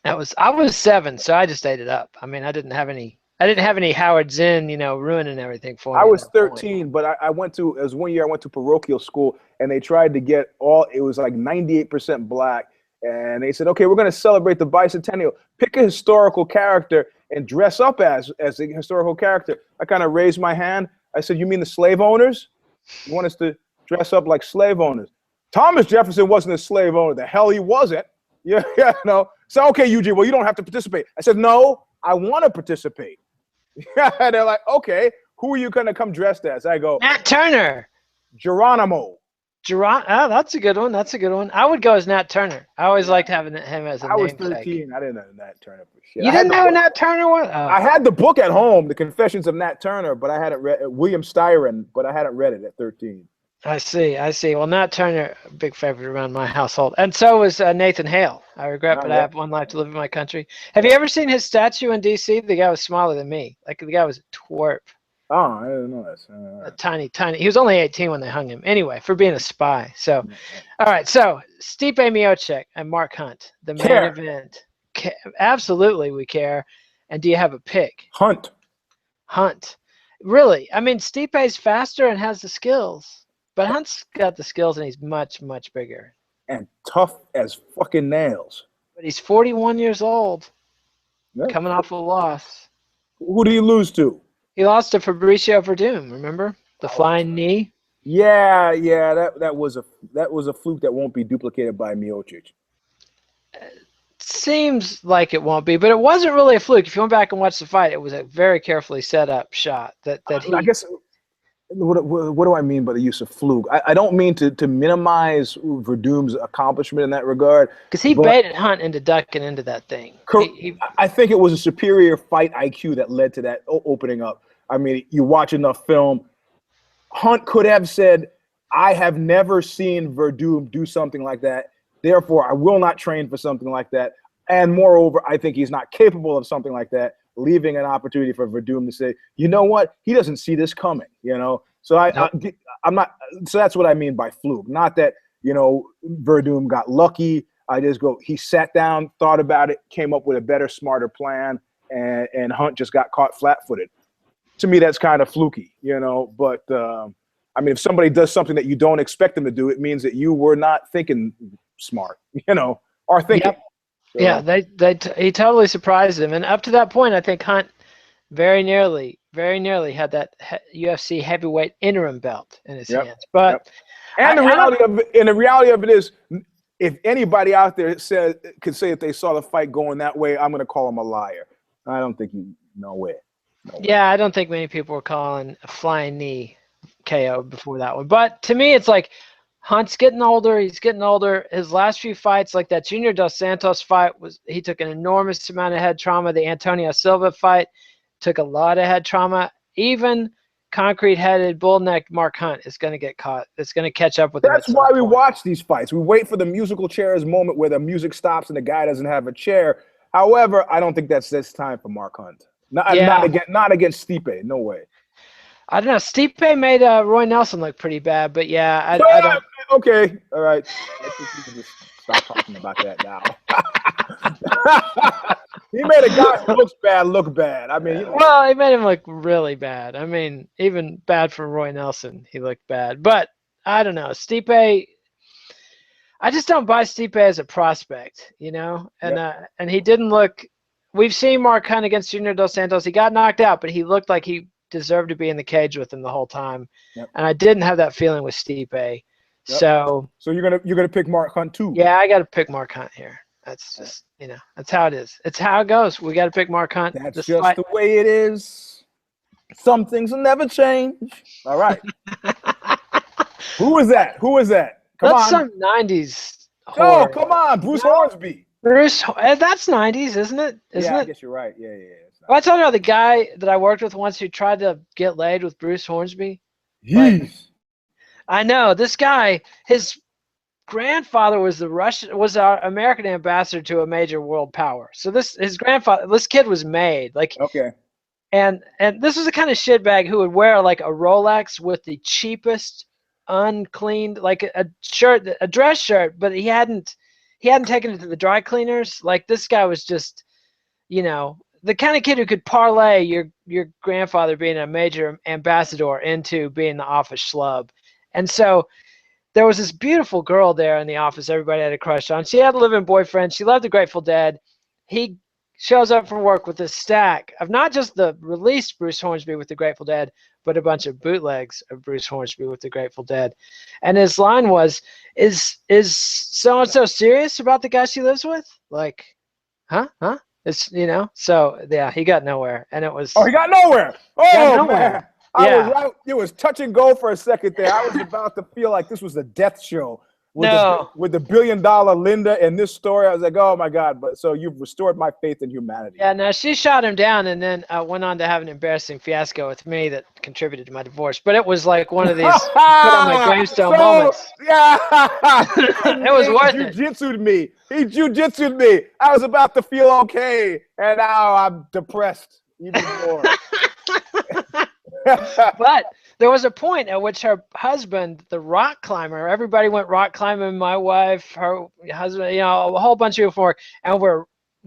Yeah. I was 7, so I just ate it up. I mean, I didn't have any Howard Zinn, ruining everything for me. I was 13, but it was one year I went to parochial school, and they tried to get it was like 98% black. And they said, okay, we're going to celebrate the bicentennial. Pick a historical character and dress up as a historical character. I kind of raised my hand. I said, you mean the slave owners? You want us to dress up like slave owners? Thomas Jefferson wasn't a slave owner. The hell he wasn't. Yeah, no. So, okay, Eugene, well, you don't have to participate. I said, no, I want to participate. And they're like, okay, who are you going to come dressed as? I go, Nat Turner. Geronimo. Oh, that's a good one. I would go as Nat Turner. I always liked having him as a I was namesake. 13. I didn't know Nat Turner for shit. You didn't know Nat Turner one? Oh. I had the book at home, The Confessions of Nat Turner, but I hadn't read William Styron, but I hadn't read it at 13. I see. Well, Nat Turner, a big favorite around my household. And so was Nathan Hale. I regret, but I have one life to live in my country. Have you ever seen his statue in D.C.? The guy was smaller than me. The guy was a twerp. Oh, I didn't know that. A tiny. He was only 18 when they hung him. Anyway, for being a spy. So, all right. So, Stipe Miocic and Mark Hunt, the main event. Absolutely, we care. And do you have a pick? Hunt. Really? I mean, Stipe's faster and has the skills. But Hunt's got the skills, and he's much, much bigger. And tough as fucking nails. But he's 41 years old, coming off a loss. Who did he lose to? He lost to Fabricio Verdum, remember? The flying knee? Yeah, that was a fluke that won't be duplicated by Miocic. Seems like it won't be, but it wasn't really a fluke. If you went back and watched the fight, it was a very carefully set up shot. I guess. What do I mean by the use of fluke? I don't mean to minimize Verdum's accomplishment in that regard. Because he baited Hunt into ducking into that thing. I think it was a superior fight IQ that led to that opening up. I mean, you watch enough film. Hunt could have said, I have never seen Verdum do something like that. Therefore, I will not train for something like that. And moreover, I think he's not capable of something like that, leaving an opportunity for Verdum to say, you know what? He doesn't see this coming, So I'm not. So that's what I mean by fluke. Not that, Verdum got lucky. I just go, he sat down, thought about it, came up with a better, smarter plan, and Hunt just got caught flat-footed. To me, that's kind of fluky, But, I mean, if somebody does something that you don't expect them to do, it means that you were not thinking smart, or thinking. Yep. Yeah, he totally surprised him. And up to that point, I think Hunt very nearly had that UFC heavyweight interim belt in his hands. But and the reality of it is, if anybody out there could say if they saw the fight going that way, I'm going to call him a liar. I don't think no way. Yeah, I don't think many people were calling a flying knee KO before that one. But to me, it's like Hunt's getting older. He's getting older. His last few fights, like that Junior Dos Santos fight, he took an enormous amount of head trauma. The Antonio Silva fight took a lot of head trauma. Even concrete-headed, bull-necked Mark Hunt is going to get caught. It's going to catch up with him. That's why we watch these fights. We wait for the musical chairs moment where the music stops and the guy doesn't have a chair. However, I don't think that's this time for Mark Hunt. Not against Stipe. No way. I don't know. Stipe made Roy Nelson look pretty bad, but yeah, I don't. Okay. All right. I think we can just stop talking about that now. He made a guy who looks bad look bad. I mean, well, he made him look really bad. I mean, even bad for Roy Nelson, he looked bad. But I don't know, Stipe. I just don't buy Stipe as a prospect, and Yep. and he didn't look. We've seen Mark Hunt against Junior Dos Santos. He got knocked out, but he looked like he deserved to be in the cage with him the whole time. Yep. And I didn't have that feeling with Stipe. Yep. So you're gonna pick Mark Hunt too? Yeah, I got to pick Mark Hunt here. That's just that's how it is. It's how it goes. We got to pick Mark Hunt. That's just the way it is. Some things will never change. All right. Who is that? Come That's on. some 90s horror. Oh, come on. Bruce Hornsby. That's 90s, isn't it? I guess you're right. Yeah. Well, I told you about the guy that I worked with once who tried to get laid with Bruce Hornsby. Jeez. I know. This guy, his grandfather was our American ambassador to a major world power. So this kid was made. Okay. And this was the kind of shitbag who would wear like a Rolex with the cheapest uncleaned, like a dress shirt, but he hadn't taken it to the dry cleaners. Like, this guy was just, the kind of kid who could parlay your grandfather being a major ambassador into being the office schlub. And so there was this beautiful girl there in the office everybody had a crush on. She had a living boyfriend. She loved the Grateful Dead. He shows up from work with a stack of not just the released Bruce Hornsby with the Grateful Dead, but a bunch of bootlegs of Bruce Hornsby with the Grateful Dead. And his line was, is so-and-so serious about the guy she lives with? Like, huh? It's, so yeah, he got nowhere. And it was. Oh, he got nowhere. Oh, man. Yeah. It was touch and go for a second there. I was about to feel like this was a death show. With the $1 billion Linda and this story, I was like, oh my God! But so you've restored my faith in humanity. Yeah, no, she shot him down and then went on to have an embarrassing fiasco with me that contributed to my divorce. But it was like one of these put on my gravestone moments. Yeah, it was worth it. He jiu-jitsu'd me. I was about to feel okay, and now I'm depressed even more. But there was a point at which her husband, the rock climber, everybody went rock climbing, my wife, her husband, a whole bunch of people from work, and we're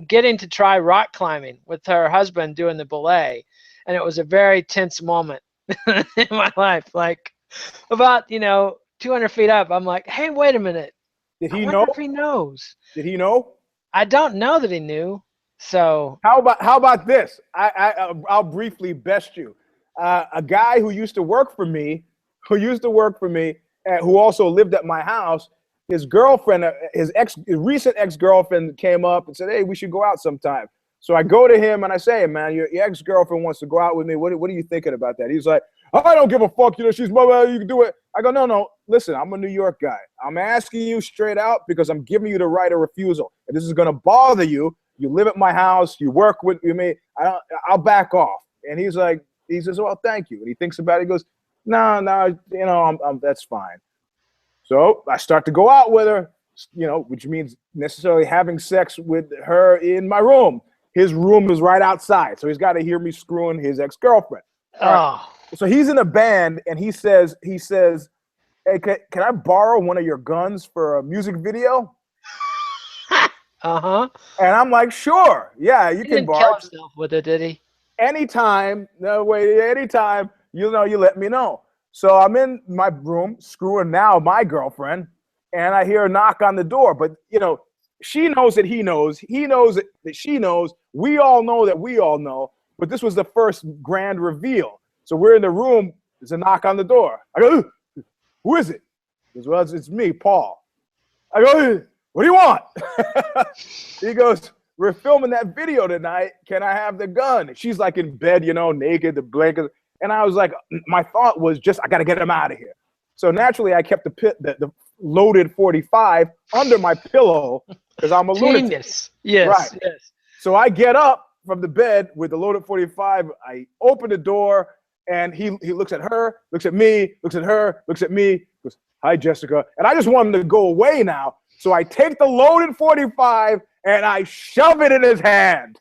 getting to try rock climbing with her husband doing the belay. And it was a very tense moment in my life. Like, about, 200 feet up, I'm like, hey, wait a minute. Did he know? If he knows. Did he know? I don't know that he knew. So how about this? I'll briefly best you. A guy who used to work for me, who also lived at my house, his girlfriend, his recent ex-girlfriend came up and said, hey, we should go out sometime. So I go to him and I say, man, your ex-girlfriend wants to go out with me. What are you thinking about that? He's like, I don't give a fuck. She's my, you can do it. I go, no, listen, I'm a New York guy. I'm asking you straight out because I'm giving you the right of refusal. If this is going to bother you, you live at my house, you work with me, I'll back off. And he says, well, thank you. And he thinks about it. He goes, no, that's fine. So I start to go out with her, which means necessarily having sex with her in my room. His room is right outside, so he's got to hear me screwing his ex-girlfriend. Right. So he's in a band, and he says, hey, can I borrow one of your guns for a music video? Uh-huh. And I'm like, sure. Yeah, you can borrow. He didn't kill himself with it, did he? Anytime, you let me know. So I'm in my room screwing now my girlfriend, and I hear a knock on the door. But, she knows that he knows. He knows that she knows. We all know that we all know. But this was the first grand reveal. So we're in the room. There's a knock on the door. I go, who is it? He goes, well, it's me, Paul. I go, what do you want? He goes, we're filming that video tonight. Can I have the gun? She's like in bed, naked, the blanket. And I was like, my thought was just, I got to get him out of here. So naturally, I kept the loaded 45 under my pillow because I'm a lunatic. Genius. Yes. Right. Yes. So I get up from the bed with the loaded 45. I open the door, and he looks at her, looks at me, looks at her, looks at me, goes, hi, Jessica. And I just want him to go away now. So I take the loaded 45 and I shove it in his hand.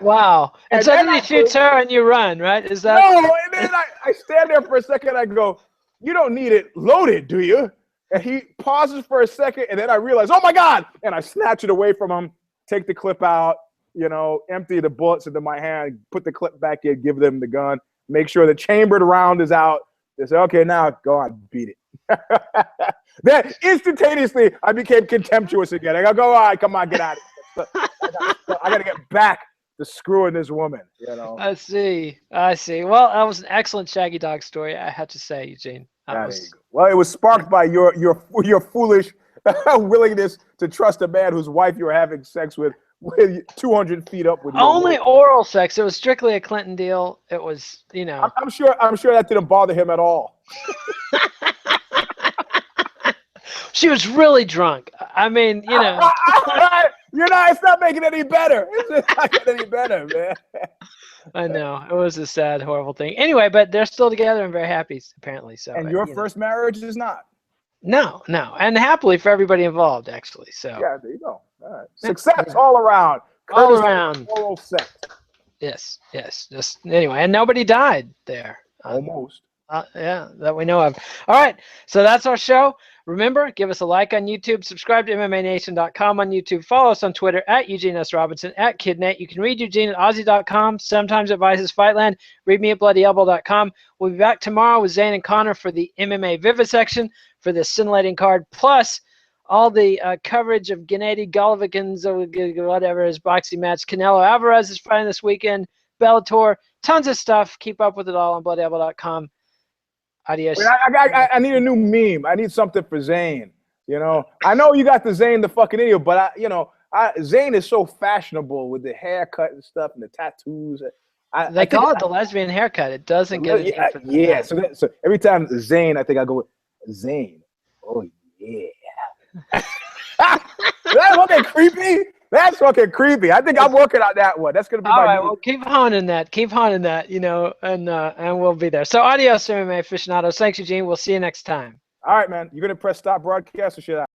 Wow. And so then he shoots her and you run, right? Is that? No, and then I stand there for a second. I go, you don't need it loaded, do you? And he pauses for a second, and then I realize, oh my God! And I snatch it away from him, take the clip out, empty the bullets into my hand, put the clip back in, give them the gun, make sure the chambered round is out. They say, okay, now go on, beat it. Then instantaneously, I became contemptuous again. I go, all right, come on, get out of here. I got to get back to screwing this woman, I see. Well, that was an excellent Shaggy Dog story, I have to say, Eugene. Well, it was sparked by your foolish willingness to trust a man whose wife you were having sex with 200 feet up with you. Only oral sex. It was strictly a Clinton deal. It was, I'm sure that didn't bother him at all. She was really drunk. I mean, it's not making it any better. It's not getting any better, man. I know. It was a sad, horrible thing. Anyway, but they're still together and very happy, apparently. So. And your first marriage is not? No. And happily for everybody involved, actually. So. Yeah, there you go. All right. Success all around. All around. Oral sex. Yes. Just anyway, and nobody died there. Almost. Yeah, that we know of. All right, so that's our show. Remember, give us a like on YouTube, subscribe to MMANation.com on YouTube, follow us on Twitter at Eugene S. Robinson, at KidNet. You can read Eugene at Aussie.com, sometimes at Vice's Fightland. Read me at BloodyElbow.com. We'll be back tomorrow with Zane and Connor for the MMA Vivisection for this scintillating card, plus all the coverage of Gennady Golovkin's whatever his boxing match. Canelo Alvarez is fighting this weekend, Bellator, tons of stuff. Keep up with it all on BloodyElbow.com. Adios. I need a new meme. I need something for Zane. I know you got the Zane the fucking idiot, but Zane is so fashionable with the haircut and stuff and the tattoos. They call it the lesbian haircut. It doesn't get it. Yeah. So every time Zane, I think I go with Zane. Oh yeah. That's fucking creepy. That's fucking creepy. I think I'm working on that one. That's gonna be all right. Well, keep honing that. And we'll be there. So, adios, MMA aficionados. Thanks, Eugene. We'll see you next time. All right, man. You're gonna press stop broadcast or should I?